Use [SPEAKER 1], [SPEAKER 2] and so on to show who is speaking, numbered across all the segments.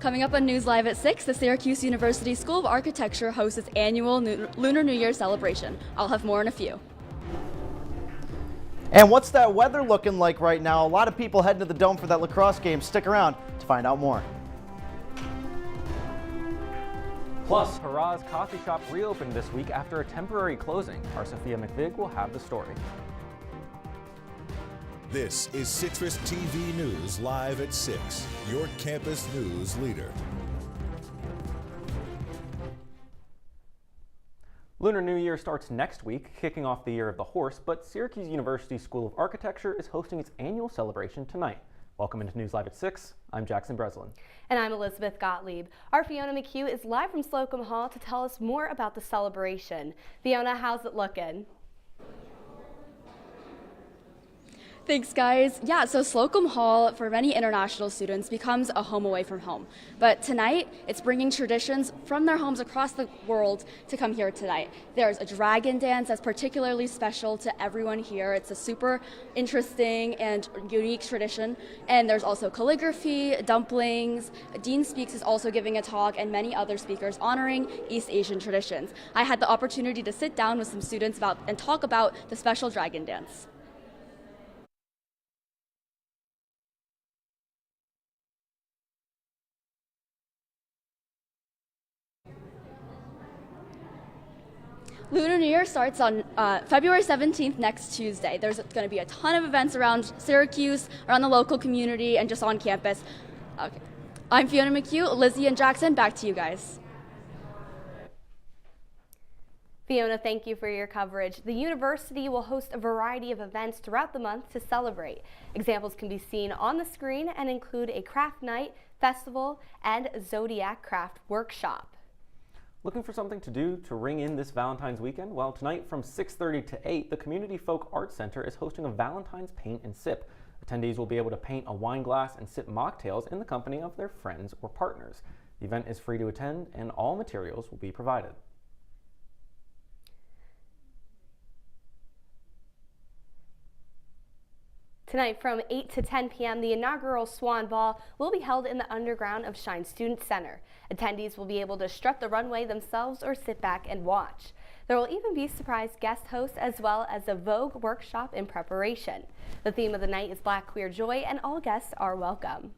[SPEAKER 1] Coming up on News Live at 6, the Syracuse University School of Architecture hosts its annual Lunar New Year celebration. I'll have more in a few.
[SPEAKER 2] And what's that weather looking like right now? A lot of people heading to the Dome for that lacrosse game. Stick around to find out more.
[SPEAKER 3] Plus, Hurrah's coffee shop reopened this week after a temporary closing. Our Sophia McVig will have the story.
[SPEAKER 4] This is Citrus TV News Live at 6, your campus news leader.
[SPEAKER 3] Lunar New Year starts next week, kicking off the Year of the Horse, but Syracuse University School of Architecture is hosting its annual celebration tonight. Welcome into News Live at 6. I'm Jackson Breslin.
[SPEAKER 5] And I'm Elizabeth Gottlieb. Our Fiona McHugh is live from Slocum Hall to tell us more about the celebration. Fiona, how's it looking?
[SPEAKER 1] Thanks, guys. Yeah, so Slocum Hall, for many international students, becomes a home away from home. But tonight, it's bringing traditions from their homes across the world to come here tonight. There's a dragon dance that's particularly special to everyone here. It's a super interesting and unique tradition. And there's also calligraphy, dumplings. Dean Speaks is also giving a talk, and many other speakers honoring East Asian traditions. I had the opportunity to sit down with some students and talk about the special dragon dance. Lunar New Year starts on February 17th, next Tuesday. There's going to be a ton of events around Syracuse, around the local community, and just on campus. Okay. I'm Fiona McHugh, Lizzie and Jackson, back to you guys.
[SPEAKER 5] Fiona, thank you for your coverage. The university will host a variety of events throughout the month to celebrate. Examples can be seen on the screen and include a craft night, festival, and Zodiac craft workshop.
[SPEAKER 3] Looking for something to do to ring in this Valentine's weekend? Well, tonight from 6:30 to 8, the Community Folk Arts Center is hosting a Valentine's Paint and Sip. Attendees will be able to paint a wine glass and sip mocktails in the company of their friends or partners. The event is free to attend, and all materials will be provided.
[SPEAKER 5] Tonight from 8 to 10 p.m., the inaugural Swan Ball will be held in the underground of Shine Student Center. Attendees will be able to strut the runway themselves or sit back and watch. There will even be surprise guest hosts as well as a Vogue workshop in preparation. The theme of the night is Black Queer Joy, and all guests are welcome.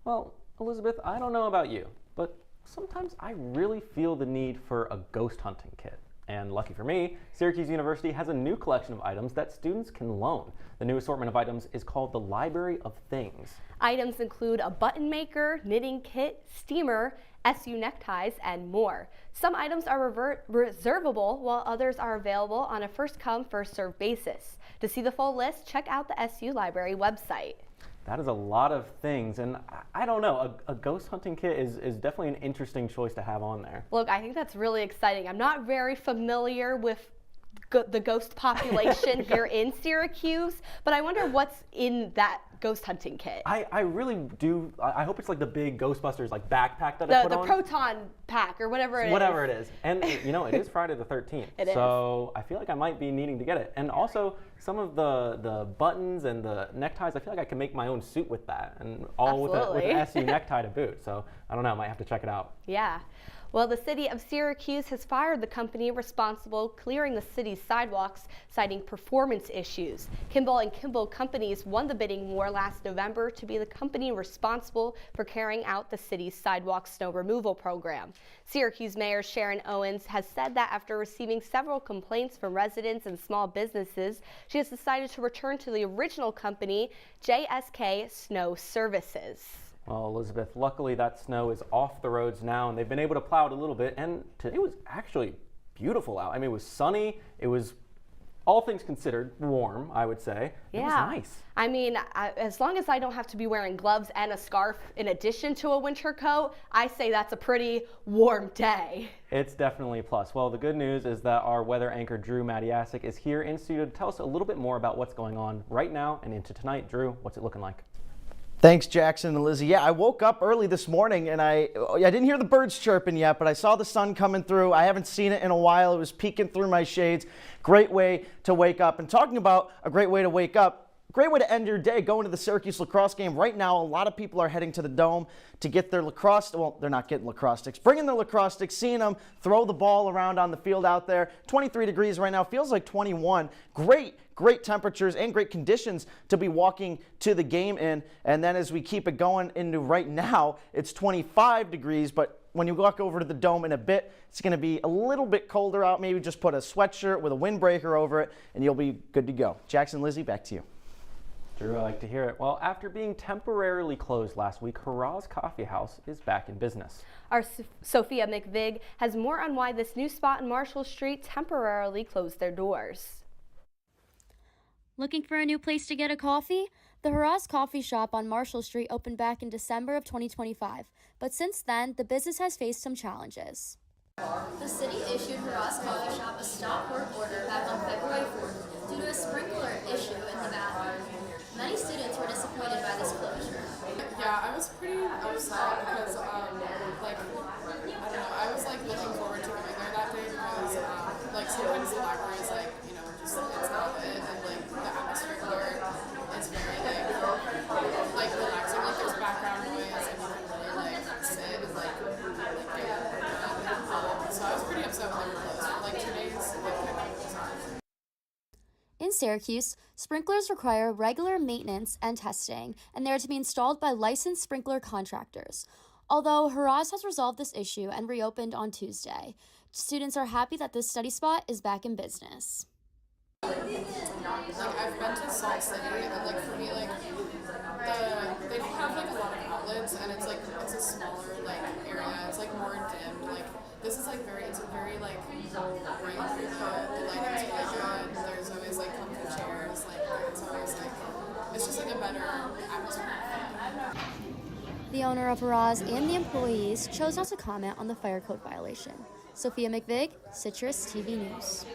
[SPEAKER 3] Well, Elizabeth, I don't know about you, but sometimes I really feel the need for a ghost hunting kit. And lucky for me, Syracuse University has a new collection of items that students can loan. The new assortment of items is called the Library of Things.
[SPEAKER 5] Items include a button maker, knitting kit, steamer, SU neckties, and more. Some items are reservable, while others are available on a first-come, first-served basis. To see the full list, check out the SU Library website.
[SPEAKER 3] That is a lot of things, and I don't know, a ghost hunting kit is definitely an interesting choice to have on there.
[SPEAKER 5] Look, I think that's really exciting. I'm not very familiar with the ghost population here in Syracuse, but I wonder what's in that ghost hunting kit.
[SPEAKER 3] I really do. I hope it's like the big Ghostbusters like backpack that I put on.
[SPEAKER 5] The proton pack or whatever it is.
[SPEAKER 3] Whatever it is. And you know, it is Friday the 13th.
[SPEAKER 5] It is.
[SPEAKER 3] So I feel like I might be needing to get it. And also some of the buttons and the neckties, I feel like I can make my own suit with that. And all with an SU necktie to boot. So I don't know, I might have to check it out.
[SPEAKER 5] Yeah. Well, the city of Syracuse has fired the company responsible clearing the city's sidewalks, citing performance issues. Kimball and Kimball Companies won the bidding war last November to be the company responsible for carrying out the city's sidewalk snow removal program. Syracuse Mayor Sharon Owens has said that after receiving several complaints from residents and small businesses, she has decided to return to the original company, JSK Snow Services.
[SPEAKER 3] Well, Elizabeth, luckily that snow is off the roads now, and they've been able to plow it a little bit, and today was actually beautiful out. I mean, it was sunny, it was, all things considered, warm, I would say.
[SPEAKER 5] Yeah.
[SPEAKER 3] It was nice.
[SPEAKER 5] I mean, as long as I don't have to be wearing gloves and a scarf in addition to a winter coat, I say that's a pretty warm day.
[SPEAKER 3] It's definitely a plus. Well, the good news is that our weather anchor, Drew Matyasik, is here in studio to tell us a little bit more about what's going on right now and into tonight. Drew, what's it looking like?
[SPEAKER 2] Thanks, Jackson and Lizzie. Yeah, I woke up early this morning and I didn't hear the birds chirping yet, but I saw the sun coming through. I haven't seen it in a while. It was peeking through my shades. Great way to wake up. And talking about a great way to wake up, great way to end your day, going to the Syracuse lacrosse game. Right now, a lot of people are heading to the Dome to get their lacrosse, well, they're not getting lacrosse sticks, bringing their lacrosse sticks, seeing them throw the ball around on the field out there. 23 degrees right now, feels like 21. Great temperatures and great conditions to be walking to the game in. And then as we keep it going into right now, it's 25 degrees, but when you walk over to the Dome in a bit, it's going to be a little bit colder out. Maybe just put a sweatshirt with a windbreaker over it, and you'll be good to go. Jackson, Lizzie, back to you.
[SPEAKER 3] Drew, I like to hear it. Well, after being temporarily closed last week, Hurrah's Coffee House is back in business.
[SPEAKER 5] Our Sophia McVig has more on why this new spot in Marshall Street temporarily closed their doors.
[SPEAKER 6] Looking for a new place to get a coffee? The Hurrah's Coffee Shop on Marshall Street opened back in December of 2025, but since then, the business has faced some challenges.
[SPEAKER 1] The city issued Hurrah's Coffee Shop a stop work order back on February 4th due to a sprinkler issue in the bathroom. Many students were disappointed by this closure.
[SPEAKER 7] Yeah, I was pretty upset because, I don't know, I was looking forward to going there that day because, sometimes the library is just, it's not it, and the atmosphere here is very, relaxing, there's background noise, and you can really, sit and, so I was pretty upset when they were closed for, 2 days,
[SPEAKER 6] In Syracuse, sprinklers require regular maintenance and testing, and they are to be installed by licensed sprinkler contractors. Although Hurrah's has resolved this issue and reopened on Tuesday, students are happy that this study spot is back in business.
[SPEAKER 7] I've been to Salt City, and for me, they don't have a lot of outlets, and it's a smaller area. It's more dimmed. This is it's a very bright. The lighting's really good. There's always comfy chairs. It's always it's just a better atmosphere.
[SPEAKER 6] The owner of Hurrah's and the employees chose not to comment on the fire code violation. Sophia McVig, CitrusTV News.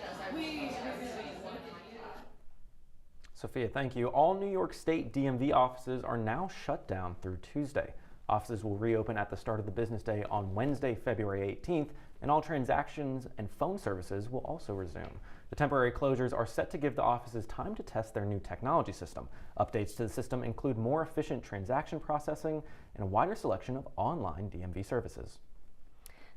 [SPEAKER 3] Sophia, thank you. All New York State DMV offices are now shut down through Tuesday. Offices will reopen at the start of the business day on Wednesday, February 18th, and all transactions and phone services will also resume. The temporary closures are set to give the offices time to test their new technology system. Updates to the system include more efficient transaction processing and a wider selection of online DMV services.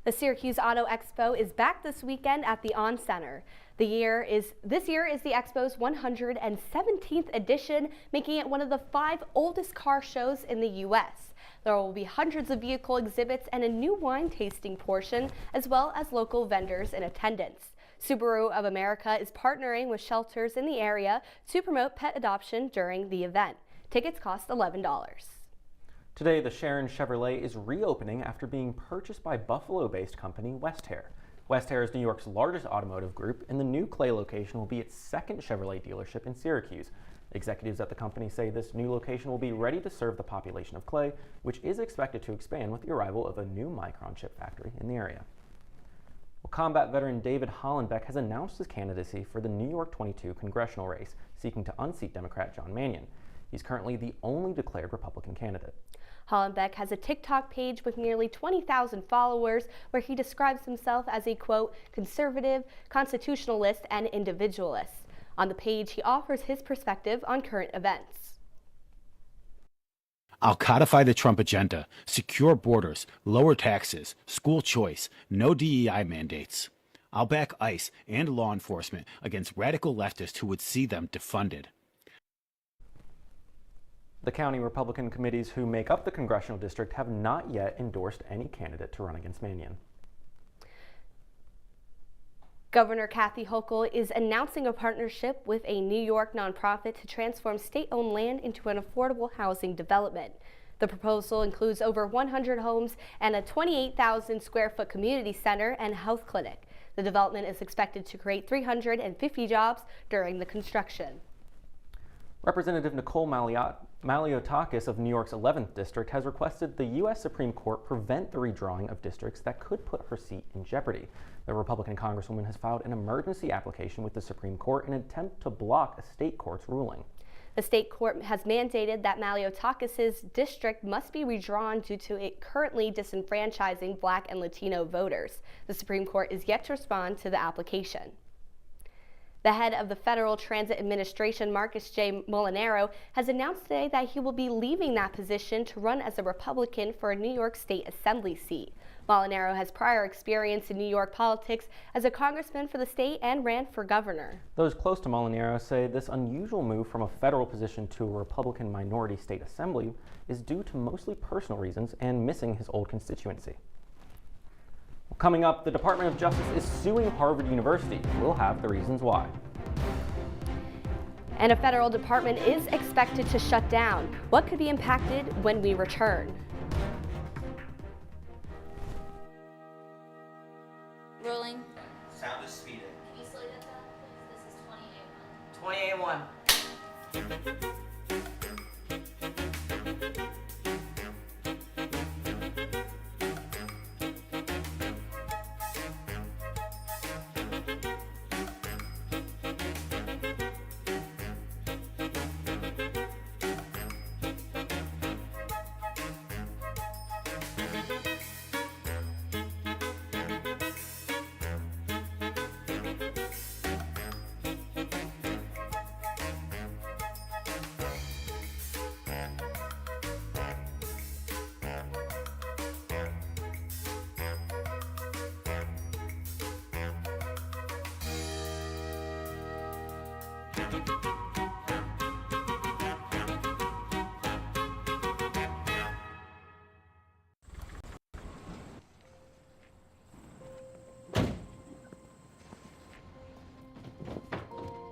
[SPEAKER 5] The Syracuse Auto Expo is back this weekend at the On Center. This year is the Expo's 117th edition, making it one of the 5 oldest car shows in the U.S. There will be hundreds of vehicle exhibits and a new wine tasting portion, as well as local vendors in attendance. Subaru of America is partnering with shelters in the area to promote pet adoption during the event. Tickets cost $11.
[SPEAKER 3] Today, the Sharon Chevrolet is reopening after being purchased by Buffalo-based company Westhair. Westhair is New York's largest automotive group, and the new Clay location will be its second Chevrolet dealership in Syracuse. Executives at the company say this new location will be ready to serve the population of Clay, which is expected to expand with the arrival of a new Micron chip factory in the area. Well, combat veteran David Hollenbeck has announced his candidacy for the New York 22 congressional race, seeking to unseat Democrat John Mannion. He's currently the only declared Republican candidate.
[SPEAKER 5] Hollenbeck has a TikTok page with nearly 20,000 followers where he describes himself as a, quote, conservative, constitutionalist, and individualist. On the page, he offers his perspective on current events.
[SPEAKER 8] I'll codify the Trump agenda, secure borders, lower taxes, school choice, no DEI mandates. I'll back ICE and law enforcement against radical leftists who would see them defunded.
[SPEAKER 3] The county Republican committees who make up the congressional district have not yet endorsed any candidate to run against Mannion.
[SPEAKER 5] Governor Kathy Hochul is announcing a partnership with a New York nonprofit to transform state-owned land into an affordable housing development. The proposal includes over 100 homes and a 28,000 square foot community center and health clinic. The development is expected to create 350 jobs during the construction.
[SPEAKER 3] Representative Nicole Matyasik of New York's 11th District has requested the U.S. Supreme Court prevent the redrawing of districts that could put her seat in jeopardy. The Republican Congresswoman has filed an emergency application with the Supreme Court in an attempt to block a state court's ruling.
[SPEAKER 5] The state court has mandated that Matyasik district must be redrawn due to it currently disenfranchising Black and Latino voters. The Supreme Court is yet to respond to the application. The head of the Federal Transit Administration, Marcus J. Molinaro, has announced today that he will be leaving that position to run as a Republican for a New York State Assembly seat. Molinaro has prior experience in New York politics as a congressman for the state and ran for governor.
[SPEAKER 3] Those close to Molinaro say this unusual move from a federal position to a Republican minority state assembly is due to mostly personal reasons and missing his old constituency. Coming up, the Department of Justice is suing Harvard University. We'll have the reasons why.
[SPEAKER 5] And a federal department is expected to shut down. What could be impacted when we return?
[SPEAKER 9] Rolling.
[SPEAKER 10] Sound is speeding.
[SPEAKER 9] Can you slow that down, please? This is 28-1.
[SPEAKER 10] 28-1.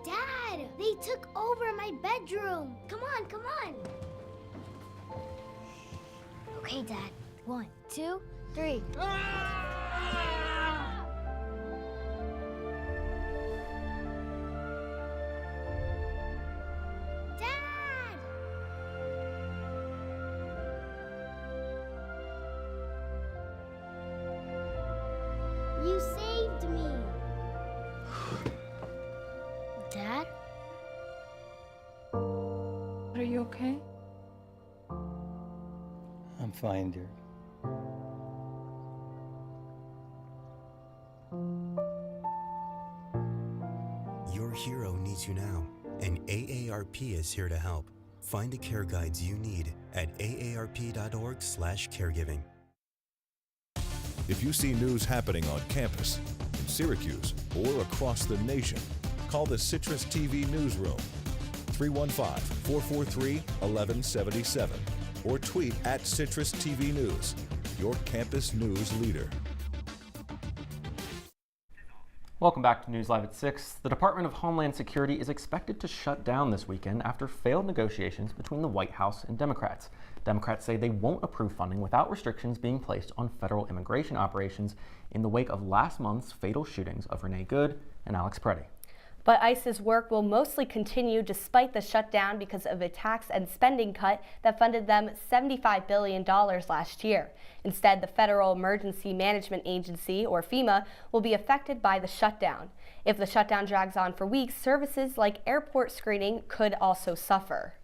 [SPEAKER 11] Dad, they took over my bedroom. Come on, come on. Okay, Dad. 1, 2, 3. Dad! You saved me. Dad?
[SPEAKER 12] Are you okay?
[SPEAKER 13] I'm fine, dear.
[SPEAKER 14] Your hero needs you now, and AARP is here to help. Find the care guides you need at aarp.org/caregiving.
[SPEAKER 4] If you see news happening on campus, in Syracuse, or across the nation, call the Citrus TV newsroom, 315-443-1177, or tweet at Citrus TV News, your campus news leader.
[SPEAKER 3] Welcome back to News Live at 6. The Department of Homeland Security is expected to shut down this weekend after failed negotiations between the White House and Democrats. Democrats say they won't approve funding without restrictions being placed on federal immigration operations in the wake of last month's fatal shootings of Renee Good and Alex Preddy.
[SPEAKER 5] But ICE's work will mostly continue despite the shutdown because of a tax and spending cut that funded them $75 billion last year. Instead, the Federal Emergency Management Agency, or FEMA, will be affected by the shutdown. If the shutdown drags on for weeks, services like airport screening could also suffer.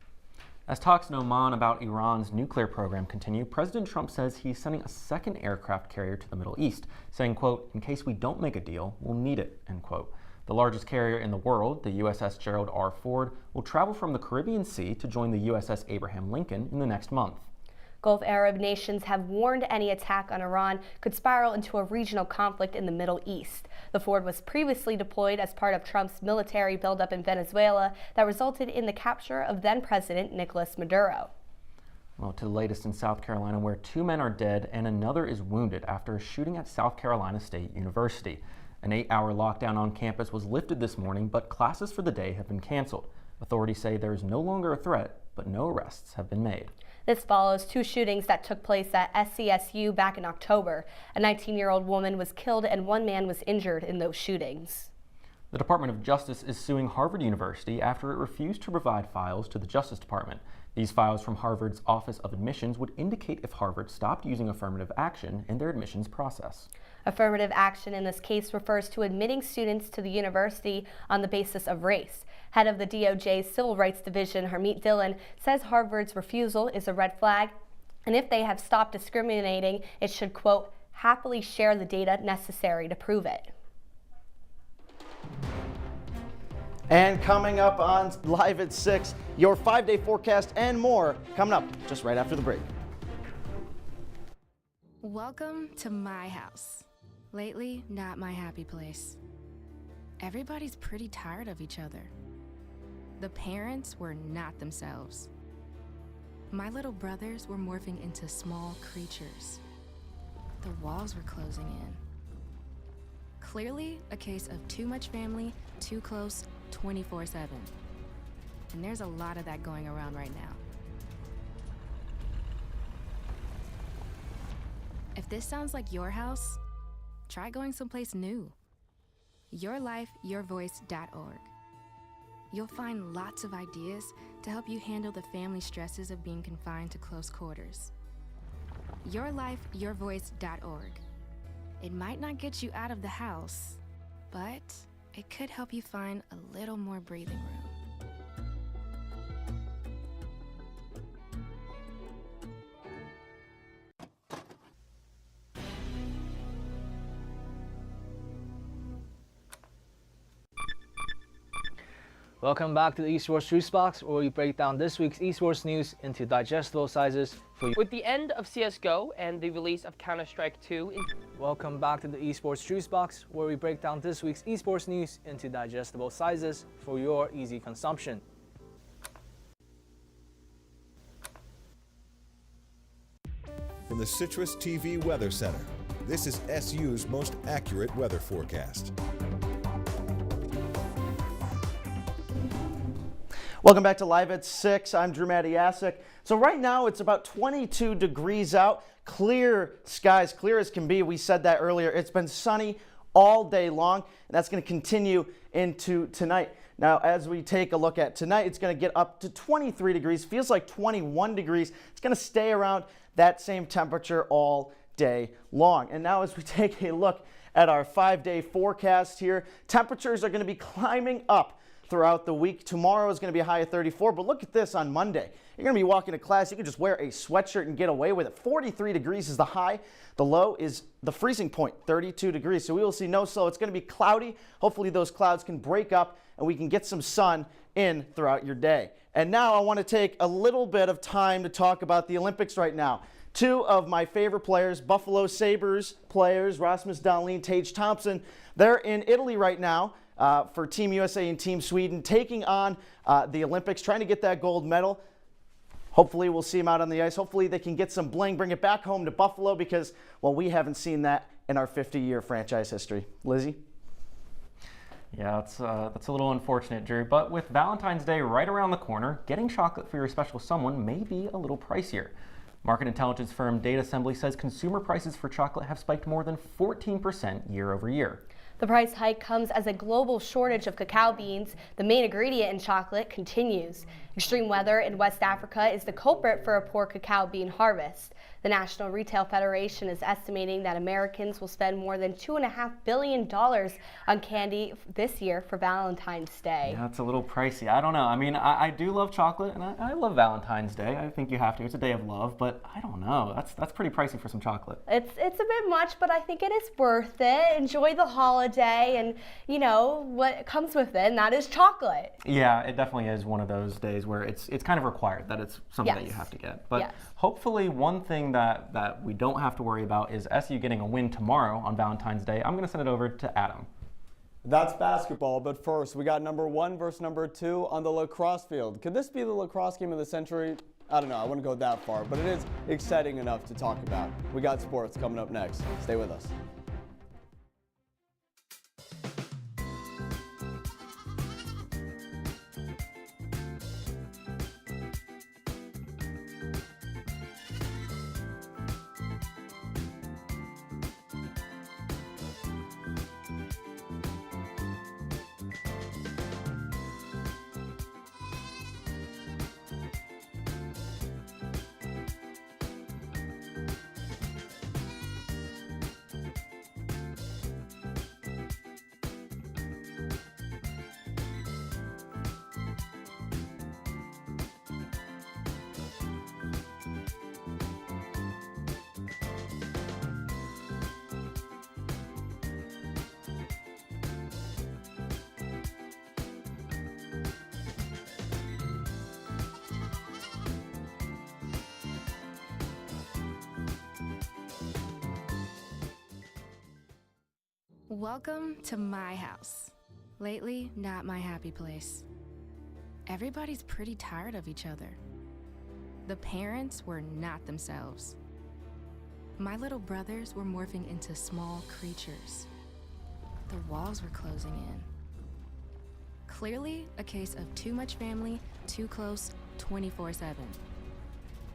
[SPEAKER 3] As talks in Oman about Iran's nuclear program continue, President Trump says he's sending a second aircraft carrier to the Middle East, saying, quote, "In case we don't make a deal, we'll need it," end quote. The largest carrier in the world, the USS Gerald R. Ford, will travel from the Caribbean Sea to join the USS Abraham Lincoln in the next month.
[SPEAKER 5] Gulf Arab nations have warned any attack on Iran could spiral into a regional conflict in the Middle East. The Ford was previously deployed as part of Trump's military buildup in Venezuela that resulted in the capture of then-President Nicolas Maduro.
[SPEAKER 3] Well, to the latest in South Carolina, where 2 men are dead and another is wounded after a shooting at South Carolina State University. An 8-hour lockdown on campus was lifted this morning, but classes for the day have been canceled. Authorities say there is no longer a threat, but no arrests have been made.
[SPEAKER 5] This follows 2 shootings that took place at SCSU back in October. A 19-year-old woman was killed and 1 man was injured in those shootings.
[SPEAKER 3] The Department of Justice is suing Harvard University after it refused to provide files to the Justice Department. These files from Harvard's Office of Admissions would indicate if Harvard stopped using affirmative action in their admissions process.
[SPEAKER 5] Affirmative action in this case refers to admitting students to the university on the basis of race. Head of the DOJ's Civil Rights Division, Harmeet Dillon, says Harvard's refusal is a red flag, and if they have stopped discriminating, it should, quote, happily share the data necessary to prove it.
[SPEAKER 2] And coming up on Live at 6, your 5-day forecast and more coming up just right after the break.
[SPEAKER 13] Welcome to my house. Lately, not my happy place. Everybody's pretty tired of each other. The parents were not themselves. My little brothers were morphing into small creatures. The walls were closing in. Clearly, a case of too much family, too close, 24/7. And there's a lot of that going around right now. If this sounds like your house, try going someplace new. YourLifeYourVoice.org. You'll find lots of ideas to help you handle the family stresses of being confined to close quarters. YourLifeYourVoice.org. It might not get you out of the house, but it could help you find a little more breathing room.
[SPEAKER 15] Welcome back to the Esports Juice Box, where we break down this week's esports news into digestible sizes for you.
[SPEAKER 16] With the end of CSGO and the release of Counter-Strike 2...
[SPEAKER 15] Welcome back to the Esports Juice Box, where we break down this week's esports news into digestible sizes for your easy consumption.
[SPEAKER 4] From the CitrusTV Weather Center, this is SU's most accurate weather forecast.
[SPEAKER 2] Welcome back to Live at 6. I'm Drew Matyasik. So right now it's about 22 degrees out. Clear skies, clear as can be. We said that earlier. It's been sunny all day long, and that's going to continue into tonight. Now, as we take a look at tonight, it's going to get up to 23 degrees. Feels like 21 degrees. It's going to stay around that same temperature all day long. And now as we take a look at our 5-day forecast here, temperatures are going to be climbing up throughout the week. Tomorrow is going to be a high of 34, but look at this on Monday. You're going to be walking to class. You can just wear a sweatshirt and get away with it. 43 degrees is the high. The low is the freezing point, 32 degrees. So we will see no snow. It's going to be cloudy. Hopefully those clouds can break up and we can get some sun in throughout your day. And now I want to take a little bit of time to talk about the Olympics right now. Two of my favorite players, Buffalo Sabres players, Rasmus Dahlin, Tage Thompson, they're in Italy right now. For Team USA and Team Sweden, taking on the Olympics, trying to get that gold medal. Hopefully we'll see them out on the ice. Hopefully they can get some bling, bring it back home to Buffalo because, well, we haven't seen that in our 50-year franchise history. Lizzie?
[SPEAKER 3] Yeah, that's a little unfortunate, Drew. But with Valentine's Day right around the corner, getting chocolate for your special someone may be a little pricier. Market intelligence firm Data Assembly says consumer prices for chocolate have spiked more than 14% year over year.
[SPEAKER 5] The price hike comes as a global shortage of cacao beans, the main ingredient in chocolate, continues. Extreme weather in West Africa is the culprit for a poor cacao bean harvest. The National Retail Federation is estimating that Americans will spend more than $2.5 billion on candy this year for Valentine's Day.
[SPEAKER 3] Yeah, it's a little pricey. I don't know. I mean, I do love chocolate, and I love Valentine's Day. I think you have to. It's a day of love, but I don't know. That's pretty pricey for some chocolate.
[SPEAKER 5] It's a bit much, but I think it is worth it. Enjoy the holiday and, you know, what comes with it, and that is chocolate.
[SPEAKER 3] Yeah, it definitely is one of those days where it's kind of required that it's something
[SPEAKER 5] Yes.
[SPEAKER 3] that you have to get. But
[SPEAKER 5] Yes.
[SPEAKER 3] hopefully one thing that we don't have to worry about is SU getting a win tomorrow on Valentine's Day. I'm going to send it over to Adam.
[SPEAKER 17] That's basketball, but first, we got number 1 versus number 2 on the lacrosse field. Could this be the lacrosse game of the century? I don't know, I wouldn't go that far, but it is exciting enough to talk about. We got sports coming up next. Stay with us.
[SPEAKER 13] Welcome to my house. Lately, not my happy place. Everybody's pretty tired of each other. The parents were not themselves. My little brothers were morphing into small creatures. The walls were closing in. Clearly, a case of too much family, too close, 24/7.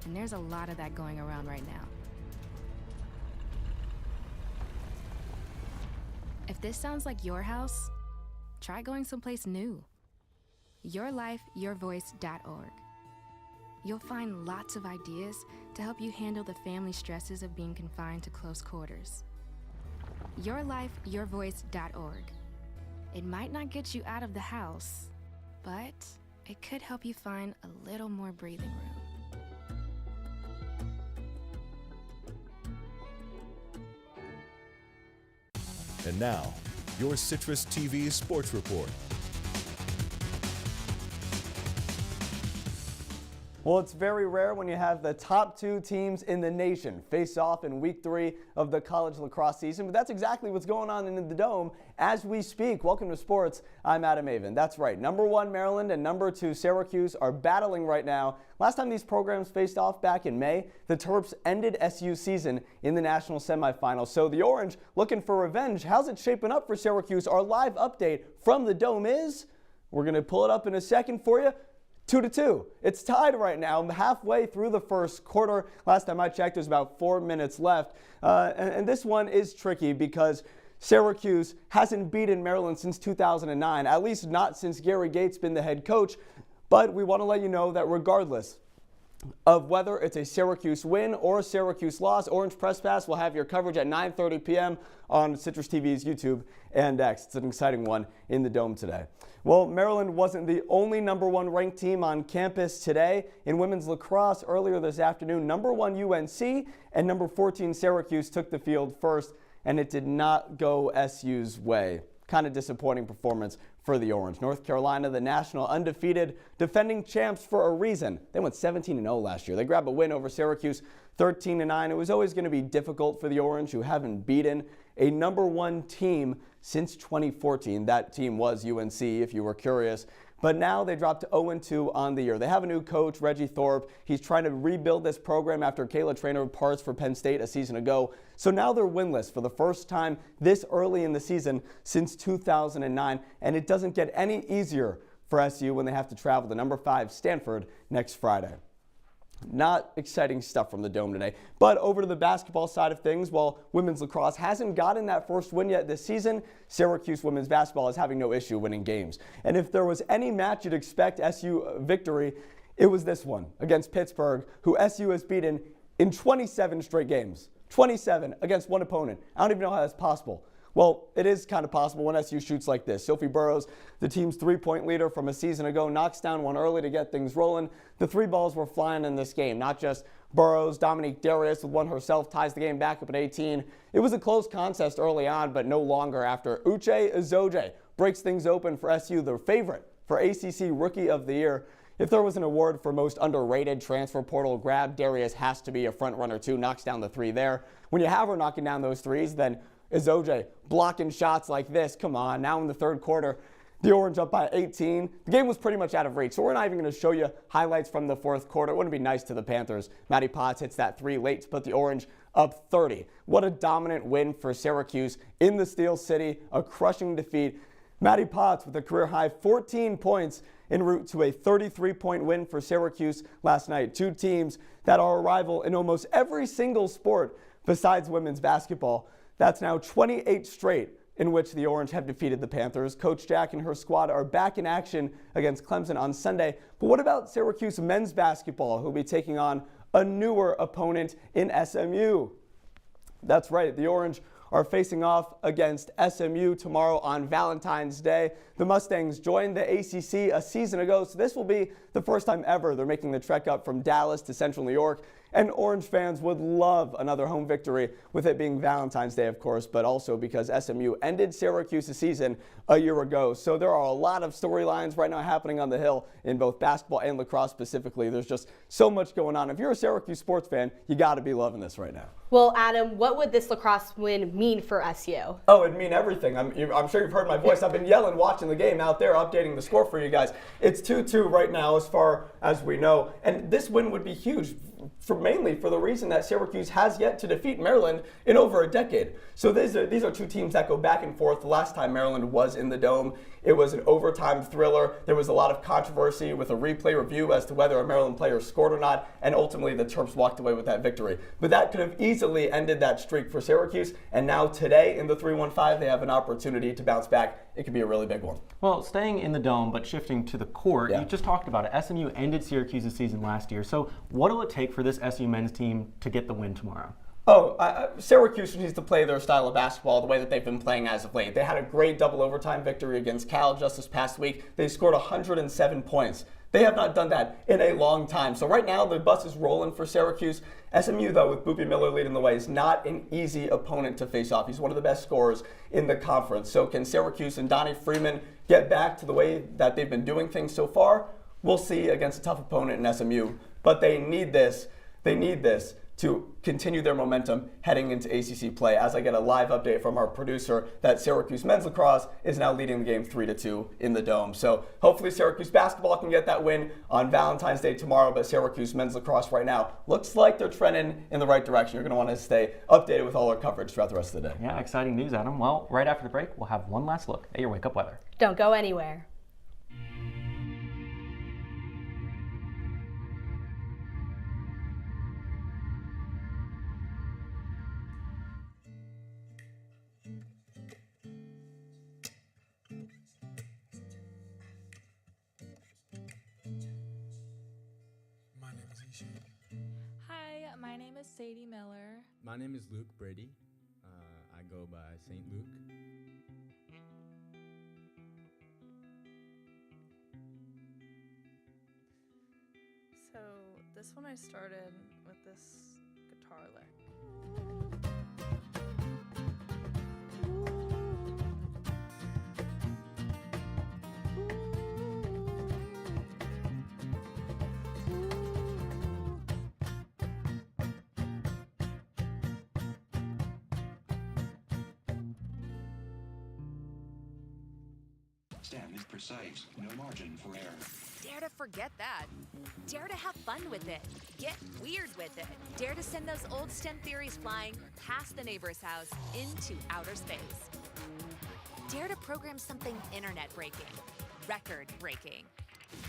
[SPEAKER 13] And there's a lot of that going around right now. If this sounds like your house, try going someplace new. YourLifeYourVoice.org. You'll find lots of ideas to help you handle the family stresses of being confined to close quarters. YourLifeYourVoice.org. It might not get you out of the house, but it could help you find a little more breathing room.
[SPEAKER 4] And now, your Citrus TV Sports Report.
[SPEAKER 17] Well, it's very rare when you have the top two teams in the nation face off in week 3 of the college lacrosse season, but that's exactly what's going on in the Dome as we speak. Welcome to sports. I'm Adam Avon. That's right. Number 1 Maryland and number 2 Syracuse are battling right now. Last time these programs faced off back in May, the Terps ended SU's season in the national semifinals. So the Orange looking for revenge. How's it shaping up for Syracuse? Our live update from the Dome is, we're going to pull it up in a second for you. 2-2. It's tied right now. I'm halfway through the first quarter. Last time I checked, there's about 4 minutes left. And this one is tricky because Syracuse hasn't beaten Maryland since 2009, at least not since Gary Gates been the head coach. But we want to let you know that regardless of whether it's a Syracuse win or a Syracuse loss, Orange Press Pass will have your coverage at 9:30 p.m. on Citrus TV's YouTube and X. It's an exciting one in the Dome today. Well, Maryland wasn't the only number 1 ranked team on campus today. In women's lacrosse earlier this afternoon, number 1 UNC and number 14 Syracuse took the field first, and it did not go SU's way. Kind of disappointing performance for the Orange. North Carolina, the national undefeated defending champs for a reason. They went 17-0 last year. They grabbed a win over Syracuse, 13-9. It was always going to be difficult for the Orange, who haven't beaten a number 1 team since 2014. That team was UNC, if you were curious. But now they dropped to 0-2 on the year. They have a new coach, Reggie Thorpe. He's trying to rebuild this program after Kayla Traynor parts for Penn State a season ago. So now they're winless for the first time this early in the season since 2009. And it doesn't get any easier for SU when they have to travel to number 5 Stanford next Friday. Not exciting stuff from the Dome today. But over to the basketball side of things, while women's lacrosse hasn't gotten that first win yet this season, Syracuse women's basketball is having no issue winning games. And if there was any match you'd expect SU victory, it was this one against Pittsburgh, who SU has beaten in 27 straight games. 27 against one opponent. I don't even know how that's possible. Well, it is kind of possible when SU shoots like this. Sophie Burrows, the team's 3-point leader from a season ago, knocks down one early to get things rolling. The 3 balls were flying in this game. Not just Burrows, Dominique Darius with one herself ties the game back up at 18. It was a close contest early on, but no longer after Uche Ezoje breaks things open for SU, the favorite for ACC Rookie of the Year. If there was an award for most underrated transfer portal grab, Darius has to be a front runner too. Knocks down the 3 there. When you have her knocking down those 3s, then Ezoje blocking shots like this. Come on, now in the third quarter, the Orange up by 18. The game was pretty much out of reach, so we're not even going to show you highlights from the fourth quarter. It wouldn't be nice to the Panthers. Maddie Potts hits that 3 late to put the Orange up 30. What a dominant win for Syracuse in the Steel City, a crushing defeat. Maddie Potts with a career-high 14 points en route to a 33-point win for Syracuse last night. 2 teams that are a rival in almost every single sport besides women's basketball. That's now 28 straight in which the Orange have defeated the Panthers. Coach Jack and her squad are back in action against Clemson on Sunday. But what about Syracuse men's basketball, who will be taking on a newer opponent in SMU? That's right, the Orange are facing off against SMU tomorrow on Valentine's Day. The Mustangs joined the ACC a season ago, so this will be the first time ever they're making the trek up from Dallas to Central New York. And Orange fans would love another home victory, with it being Valentine's Day, of course, but also because SMU ended Syracuse's season a year ago. So there are a lot of storylines right now happening on the Hill in both basketball and lacrosse specifically. There's just so much going on. If you're a Syracuse sports fan, you got to be loving this right now.
[SPEAKER 5] Well, Adam, what would this lacrosse win mean for SU?
[SPEAKER 17] Oh, it'd mean everything. I'm sure you've heard my voice. I've been yelling watching the game out there, updating the score for you guys. It's 2-2 right now as far as we know. And this win would be huge, mainly for the reason that Syracuse has yet to defeat Maryland in over a decade. So these are two teams that go back and forth. The last time Maryland was in the Dome, it was an overtime thriller. There was a lot of controversy with a replay review as to whether a Maryland player scored or not, and ultimately the Terps walked away with that victory. But that could have easily ended that streak for Syracuse, and now today in the 3-1-5, they have an opportunity to bounce back. It could be a really big one.
[SPEAKER 3] Well, staying in the Dome, but shifting to the court, you just talked about it. SMU ended Syracuse's season last year. So what will it take for this SU men's team to get the win tomorrow?
[SPEAKER 17] Syracuse needs to play their style of basketball the way that they've been playing as of late. They had a great double overtime victory against Cal just this past week. They scored 107 points. They have not done that in a long time. So right now the bus is rolling for Syracuse. SMU, though, with Boopie Miller leading the way, is not an easy opponent to face off. He's one of the best scorers in the conference. So can Syracuse and Donnie Freeman get back to the way that they've been doing things so far? We'll see against a tough opponent in SMU. But they need this. They need this to continue their momentum heading into ACC play. As I get a live update from our producer that Syracuse men's lacrosse is now leading the game 3-2 in the Dome. So hopefully Syracuse basketball can get that win on Valentine's Day tomorrow, but Syracuse men's lacrosse right now looks like they're trending in the right direction. You're going to want to stay updated with all our coverage throughout the rest of the day.
[SPEAKER 3] Yeah, exciting news, Adam. Well, right after the break, we'll have one last look at your wake-up weather.
[SPEAKER 5] Don't go anywhere.
[SPEAKER 18] Hi, my name is Sadie Miller.
[SPEAKER 19] My name is Luke Brady. I go by St. Luke.
[SPEAKER 18] So this one I started with this guitar lick.
[SPEAKER 20] Stem is precise, no margin for error.
[SPEAKER 21] Dare to forget that. Dare to have fun with it. Get weird with it. Dare to send those old STEM theories flying past the neighbor's house into outer space. Dare to program something internet-breaking, record-breaking.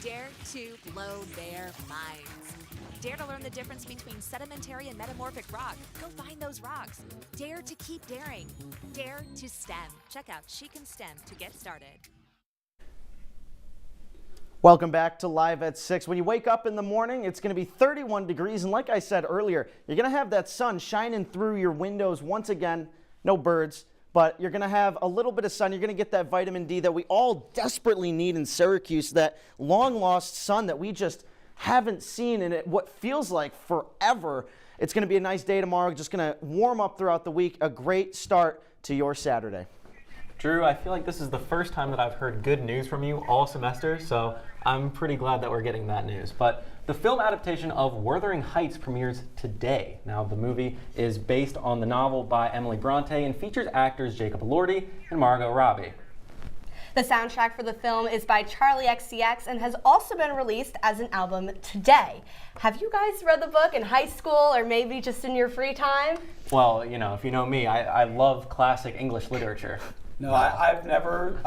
[SPEAKER 21] Dare to blow their minds. Dare to learn the difference between sedimentary and metamorphic rock. Go find those rocks. Dare to keep daring. Dare to STEM. Check out She Can STEM to get started.
[SPEAKER 2] Welcome back to Live at 6. When you wake up in the morning, it's going to be 31 degrees. And like I said earlier, you're going to have that sun shining through your windows once again. No birds, but you're going to have a little bit of sun. You're going to get that vitamin D that we all desperately need in Syracuse, that long-lost sun that we just haven't seen in what feels like forever. It's going to be a nice day tomorrow. Just going to warm up throughout the week. A great start to your Saturday.
[SPEAKER 3] Drew, I feel like this is the first time that I've heard good news from you all semester, so I'm pretty glad that we're getting that news. But the film adaptation of Wuthering Heights premieres today. Now, the movie is based on the novel by Emily Bronte and features actors Jacob Elordi and Margot Robbie.
[SPEAKER 5] The soundtrack for the film is by Charlie XCX and has also been released as an album today. Have you guys read the book in high school or maybe just in your free time?
[SPEAKER 3] Well, you know, if you know me, I love classic English literature.
[SPEAKER 17] No, I've never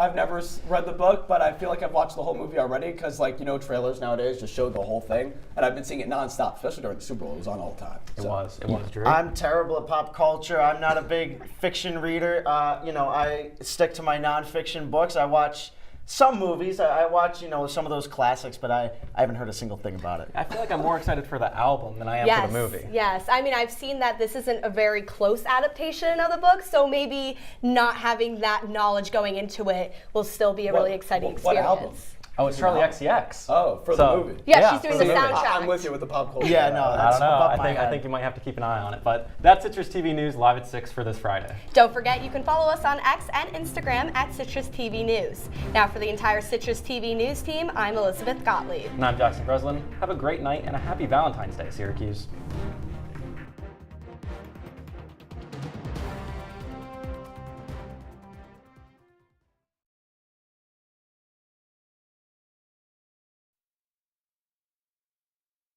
[SPEAKER 17] read the book, but I feel like I've watched the whole movie already because, like, you know, trailers nowadays just show the whole thing, and I've been seeing it nonstop, especially during the Super Bowl. It was on all the time.
[SPEAKER 3] It was, Drew.
[SPEAKER 2] I'm terrible at pop culture. I'm not a big fiction reader. You know, I stick to my nonfiction books. I watch some movies. I watch, you know, some of those classics, but I haven't heard a single thing about it.
[SPEAKER 3] I feel like I'm more excited for the album than I am for the movie.
[SPEAKER 5] Yes, I mean, I've seen that this isn't a very close adaptation of the book, so maybe not having that knowledge going into it will still be a really exciting experience.
[SPEAKER 17] What album?
[SPEAKER 3] Oh, it's Charlie XCX.
[SPEAKER 17] Oh, for the movie.
[SPEAKER 5] Yeah, she's doing the soundtrack.
[SPEAKER 17] I'm with you with the pop culture.
[SPEAKER 2] Yeah, no,
[SPEAKER 3] I
[SPEAKER 2] that's
[SPEAKER 3] don't know.
[SPEAKER 2] above my
[SPEAKER 3] I
[SPEAKER 2] head.
[SPEAKER 3] think you might have to keep an eye on it. But that's Citrus TV News live at 6 for this Friday.
[SPEAKER 5] Don't forget, you can follow us on X and Instagram at Citrus TV News. Now for the entire Citrus TV News team, I'm Elizabeth Gottlieb.
[SPEAKER 3] And I'm Jackson Breslin. Have a great night and a happy Valentine's Day, Syracuse.